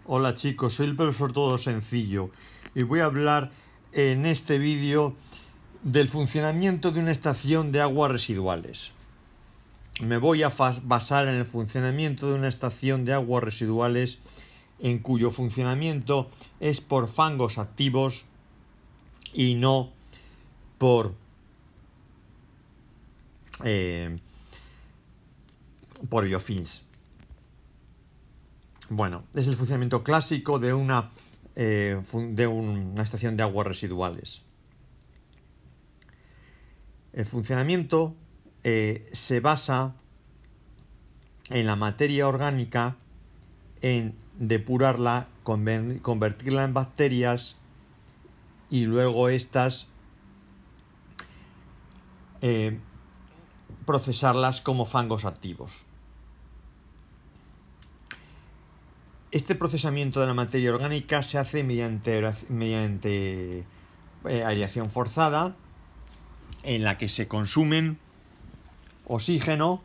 Hola chicos, soy el profesor Todo Sencillo y voy a hablar en este vídeo del funcionamiento de una estación de aguas residuales. Me voy a basar en el funcionamiento de una estación de aguas residuales en cuyo funcionamiento es por fangos activos y no por biofilms. Bueno, es el funcionamiento clásico de una estación de aguas residuales. El funcionamiento se basa en la materia orgánica, en depurarla, convertirla en bacterias y luego estas procesarlas como fangos activos. Este procesamiento de la materia orgánica se hace mediante aireación forzada, en la que se consumen oxígeno,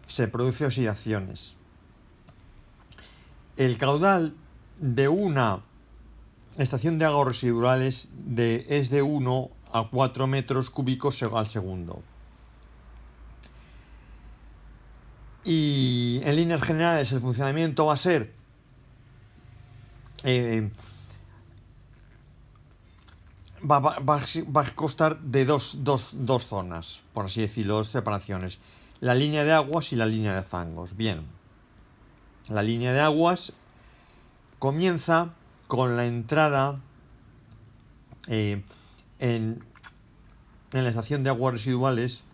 se produce oxidaciones. El caudal de una estación de aguas residuales es de 1 a 4 metros cúbicos al segundo. Y en líneas generales el funcionamiento va a ser va a constar de dos zonas, por así decirlo, dos separaciones: la línea de aguas y la línea de fangos. Bien, la línea de aguas comienza con la entrada en la estación de aguas residuales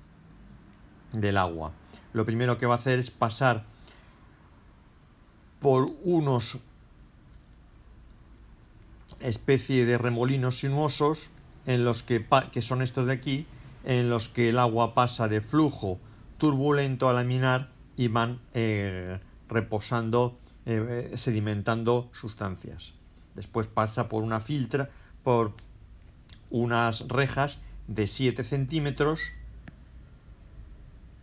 del agua. Lo primero que va a hacer es pasar por unos especie de remolinos sinuosos en los que son estos de aquí, en los que el agua pasa de flujo turbulento a laminar y van reposando, sedimentando sustancias. Después pasa por por unas rejas de 7 centímetros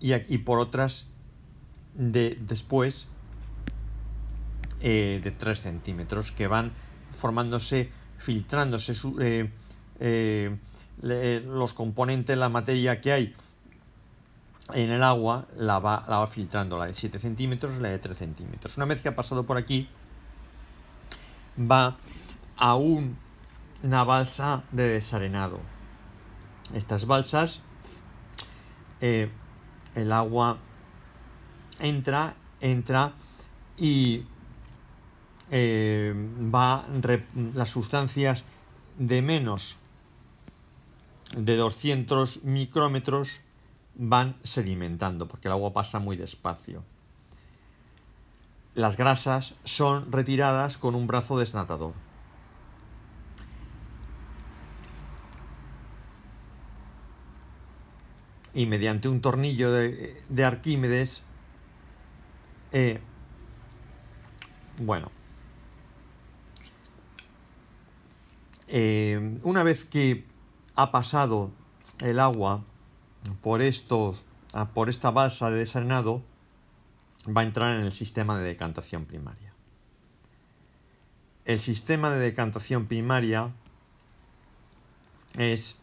y por otras después de 3 centímetros que van formándose, filtrándose los componentes, la materia que hay en el agua la va filtrando, la de 7 centímetros y la de 3 centímetros. Una vez que ha pasado por aquí, va a una balsa de desarenado. Estas balsas, el agua entra y las sustancias de menos de 200 micrómetros van sedimentando porque el agua pasa muy despacio. Las grasas son retiradas con un brazo desnatador. Y mediante un tornillo de Arquímedes, una vez que ha pasado el agua por esta balsa de desarenado, va a entrar en el sistema de decantación primaria. El sistema de decantación primaria es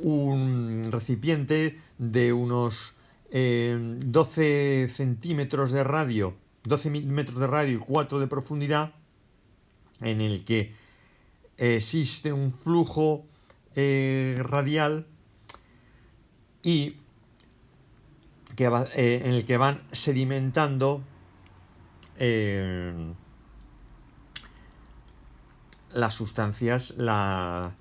un recipiente de unos 12 centímetros de radio, 12 metros de radio y 4 de profundidad, en el que existe un flujo radial y en el que van sedimentando las sustancias, la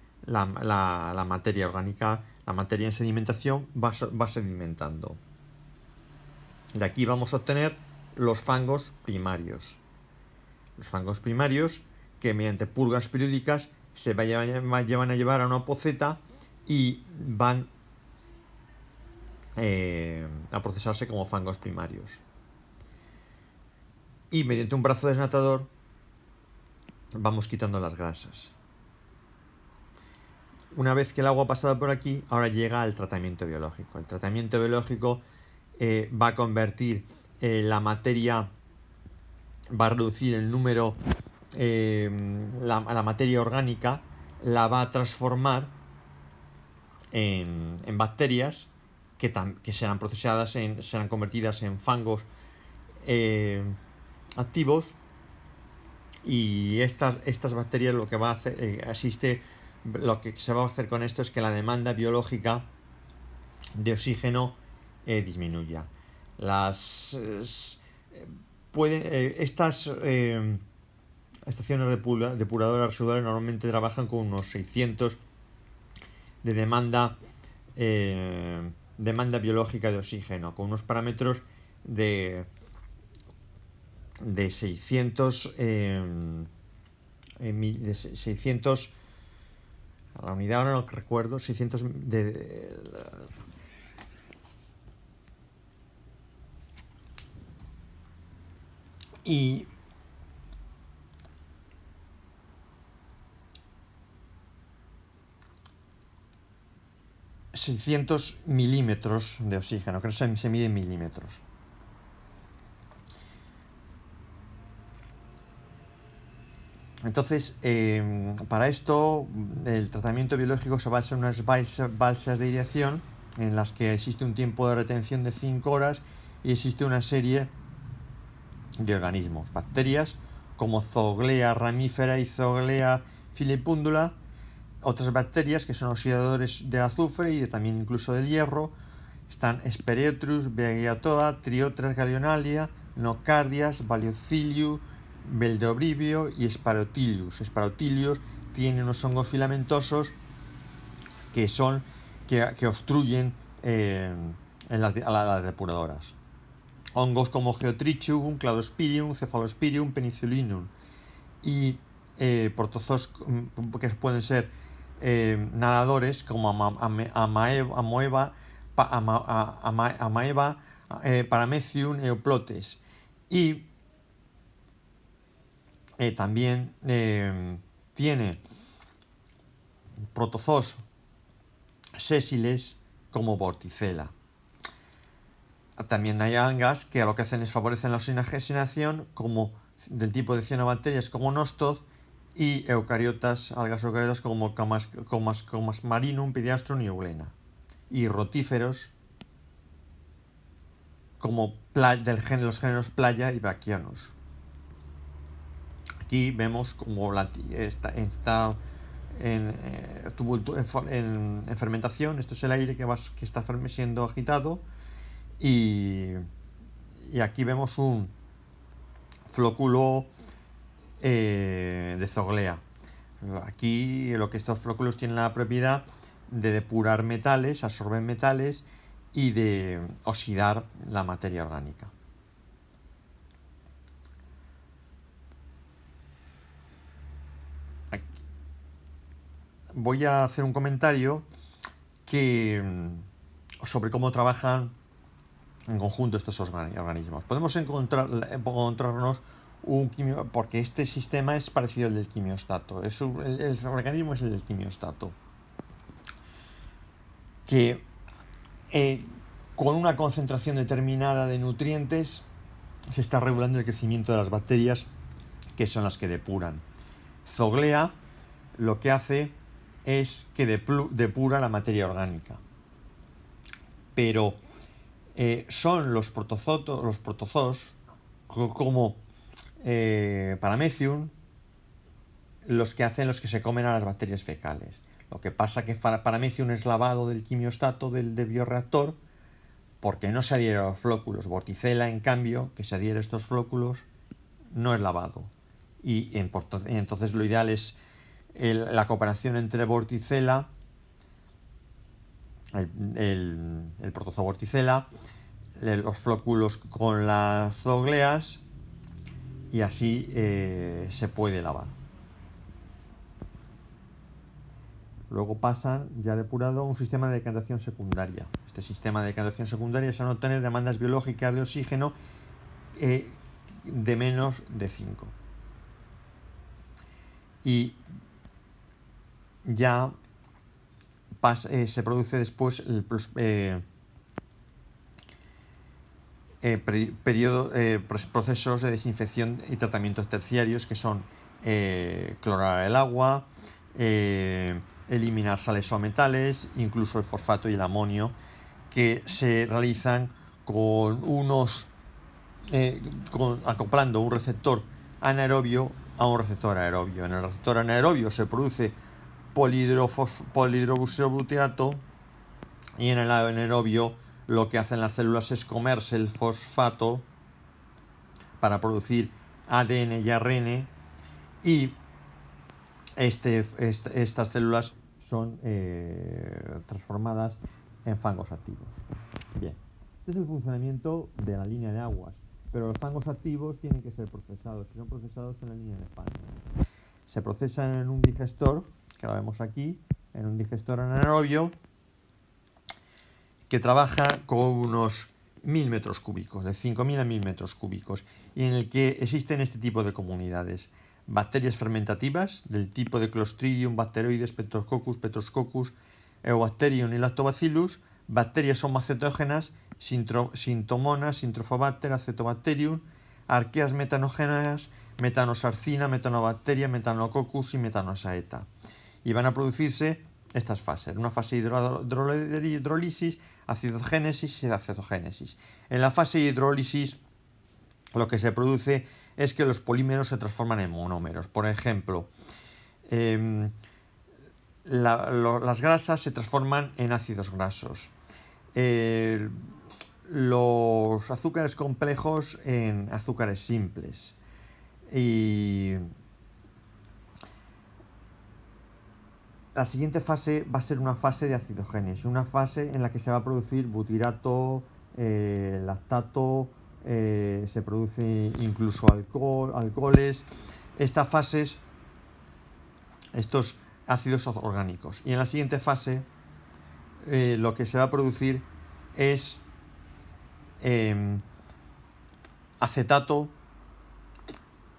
materia orgánica, la materia en sedimentación va sedimentando. De aquí vamos a obtener los fangos primarios. Los fangos primarios que mediante purgas periódicas se van a llevar a una poceta y van a procesarse como fangos primarios. Y mediante un brazo desnatador vamos quitando las grasas. Una vez que el agua ha pasado por aquí, ahora llega al tratamiento biológico. El tratamiento biológico va a convertir la materia va a reducir el número, la materia orgánica la va a transformar en bacterias que serán procesadas, serán convertidas en fangos activos, y estas bacterias lo que va a hacer, lo que se va a hacer con esto es que la demanda biológica de oxígeno disminuya. Estas estaciones depuradoras residuales normalmente trabajan con unos 600 de demanda biológica de oxígeno, con unos parámetros de 600 de 600 a la unidad, ahora no recuerdo, 600 y milímetros de oxígeno, que se mide en milímetros. Entonces, para esto, el tratamiento biológico se basa en unas balsas de aireación en las que existe un tiempo de retención de 5 horas y existe una serie de organismos, bacterias como Zooglea ramífera y Zooglea filipundula, otras bacterias que son oxidadores del azufre y también incluso del hierro. Están Spereotrus, Beggiatoa, Triotras gallionalia, Nocardias, Baliocilium, Beldobrivio y Sparotylius. Sparotylius tiene unos hongos filamentosos que obstruyen a las depuradoras. Hongos como Geotrichum, Cladospirium, Cephalospirium, Penicillinum y protozoos que pueden ser nadadores como Amaeva, Paramecium, Euplotes, y también tiene protozoos sésiles como Vorticella. También hay algas que lo que hacen es favorecen la oxigenación, como del tipo de cianobacterias como Nostoc, y algas eucariotas como Comas marinum, Pidiastrum y Euglena, y rotíferos como los géneros Playa y Brachionus. Aquí vemos como está en fermentación. Esto es el aire que está siendo agitado, y aquí vemos un flóculo de Zooglea. Aquí estos flóculos tienen la propiedad de depurar metales, absorber metales y de oxidar la materia orgánica. Aquí voy a hacer un comentario sobre cómo trabajan en conjunto estos organismos. Podemos encontrarnos un porque este sistema es parecido al del quimiostato. El organismo es el del quimiostato, que con una concentración determinada de nutrientes se está regulando el crecimiento de las bacterias, que son las que depuran. Zooglea lo que hace es que depura la materia orgánica, pero son los protozoos como Paramecium los que se comen a las bacterias fecales. Lo que pasa que Paramecium es lavado del quimiostato del bioreactor porque no se adhiere a los flóculos. Vorticella, en cambio, que se adhiere a estos flóculos, no es lavado. Y entonces lo ideal es la cooperación entre Vorticella, el protozoo Vorticella, los flóculos con las zoogleas, y así se puede lavar. Luego pasan, ya depurado, a un sistema de decantación secundaria. Este sistema de decantación secundaria se van a obtener demandas biológicas de oxígeno de menos de 5. Y ya se produce después procesos de desinfección y tratamientos terciarios, que son clorar el agua, eliminar sales o metales, incluso el fosfato y el amonio, que se realizan con acoplando un receptor anaerobio a un receptor aerobio. En el receptor anaerobio se produce polihidrobusilbutirato, y en el anaerobio lo que hacen las células es comerse el fosfato para producir ADN y ARN, y estas células son transformadas en fangos activos. Bien, este es el funcionamiento de la línea de aguas, pero los fangos activos tienen que ser procesados, y son procesados en la línea de fangos. Se procesan en un digestor, que lo vemos aquí, en un digestor anaerobio, que trabaja con unos 1000 metros cúbicos, de 5000 a 1000 metros cúbicos, y en el que existen este tipo de comunidades: bacterias fermentativas del tipo de Clostridium, Bacteroides, Petrococcus, Eubacterium y Lactobacillus, bacterias homocetógenas, Sintomonas, Syntrophobacter, Acetobacterium, arqueas metanogéneas, Metanosarcina, Metanobacteria, Metanococcus y Metanosaeta. Y van a producirse estas fases: una fase de hidrólisis, acidogénesis y acetogénesis. En la fase de hidrólisis lo que se produce es que los polímeros se transforman en monómeros. Por ejemplo, las grasas se transforman en ácidos grasos, los azúcares complejos en azúcares simples, y la siguiente fase va a ser una fase de acidogénesis, una fase en la que se va a producir butirato, lactato, se produce incluso alcoholes, estos ácidos orgánicos. Y en la siguiente fase lo que se va a producir es acetato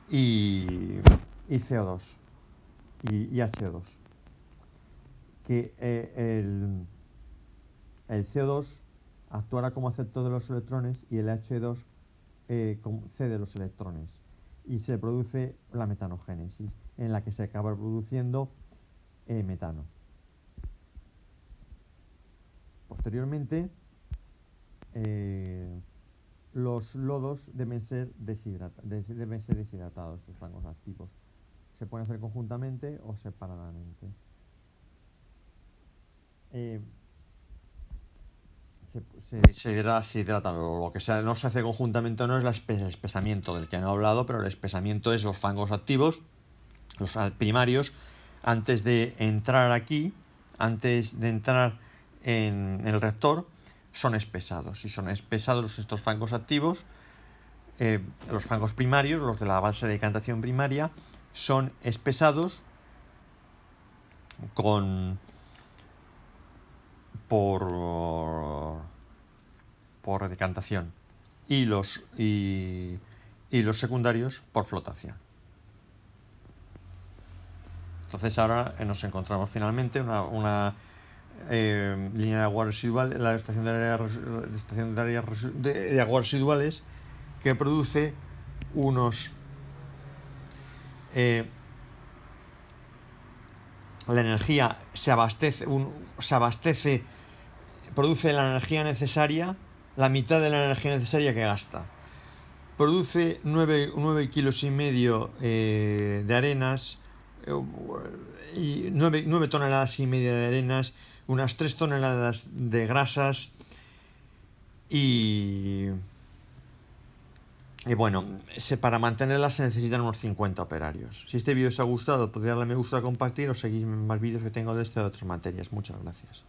y CO2 y H2, que el CO2 actuará como aceptor de los electrones y el H2 cede los electrones, y se produce la metanogénesis, en la que se acaba produciendo metano. Posteriormente, los lodos deben ser deshidratados, estos fangos activos. Se pueden hacer conjuntamente o separadamente. Se hidrata. Lo que no se hace conjuntamente no es el espesamiento, del que no he hablado, pero el espesamiento es los fangos activos, los primarios, antes de entrar aquí, antes de entrar en el reactor, son espesados. Y son espesados estos fangos activos, los fangos primarios, los de la base de decantación primaria, son espesados por decantación, y los secundarios por flotación. Entonces ahora nos encontramos finalmente una línea de agua residual, la estación de aguas residuales, que produce la energía se abastece, produce la energía necesaria, la mitad de la energía necesaria que gasta. Produce 9,5 kilos de arenas, y 9 toneladas y media de arenas, unas 3 toneladas de grasas, y bueno, para mantenerlas se necesitan unos 50 operarios. Si este vídeo os ha gustado, podéis darle me gusta, compartir o seguir más vídeos que tengo de esta y de otras materias. Muchas gracias.